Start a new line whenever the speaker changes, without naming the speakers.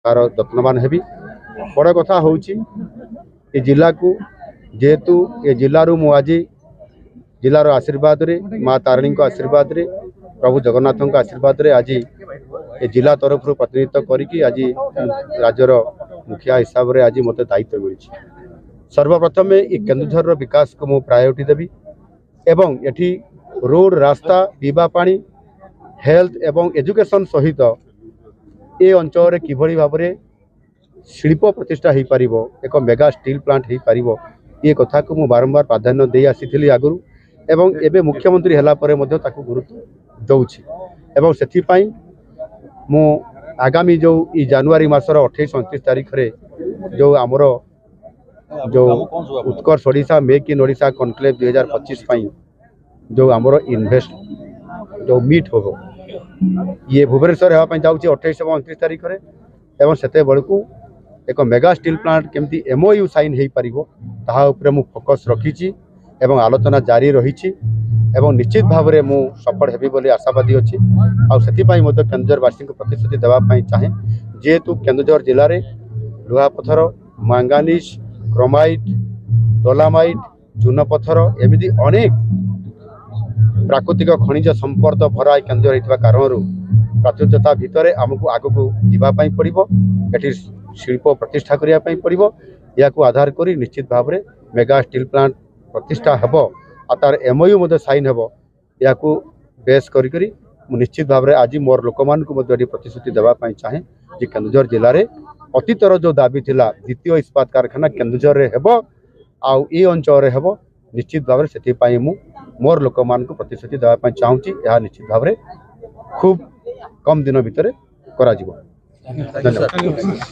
तार यत्नवान हेबी। बड़ कथा हूँ ये जिला को जेहेतु ये जिलू मु आज जिलार आशीर्वाद रे माँ तारिणी आशीर्वाद रे प्रभु जगन्नाथ आशीर्वाद रे आज ये जिला तरफ प्रतिनिधित्व करी आज राज्यर मुखिया हिसाब से आज मत दायित्व मिली। सर्वप्रथम ये केन्दुझर विकास को मु प्रायोरिटी देवी एवं एठी रोड रास्ता पीवा पानी हेल्थ एवं एजुकेशन सहित ए अंचल किभली भाव में शिल्प प्रतिष्ठा हो पार एक मेगा स्टील प्लांट हो पार ये कथा को मु बारंबार प्राधान्य दे आसी आगु एवं एबे मुख्यमंत्री हला परे मध्य ताकू गुरुत्व दौछि एवं सेथिपाई मु आगामी जो ई जनवरी मासर 28-29 तारीख रे जो आमर जो Utkarsh Odisha make in Odisha conclave 2025 पाई जो आमर इन्वेस्ट जो मीट हो ये भुवनेश्वर होगापी जाऊँगी 28 और 29 तारीख में एवं से बेलू एक मेगा स्टील प्लांट केमती MOU साइन हो पार मु फोकस रखी एवं आलोचना जारी रही एवं निश्चित भाव में मु सफल हेबी बोली आशावादी अच्छी आउ केन्दुझरवासी को प्रतिश्रुति देवाई चाहे जेहेतु केन्दुझर जिले में लुहापथर मांगानीज क्रोमाइट डोलामाइट चूनपथर एमती अनेक प्राकृतिक खनिज संपद भरा केन्दुझर होता कारण प्राचुर्यता भितर आमको आगक जावाई पड़ो ये शिल्प प्रतिष्ठा करने पड़ो या आधार कर निश्चित भाव में मेगा स्टील प्लांट प्रतिष्ठा हेब आ तार MOU साइन हेब या बेस करी निश्चित भाव में आज मोर लोक मान प्रतिश्रुति देवाई चाहे कि केन्दुझर जिले में अतीतर जो दाबी थिला द्वितीय इस्पात कारखाना केन्दुझर रे हेब आउ ए अंचल रे हेब निश्चित भाव से मोर लोक मान प्रतिश्रुति देवाई चाहूँगी यह निश्चित भाव में खूब कम दिन भितर करा। धन्यवाद।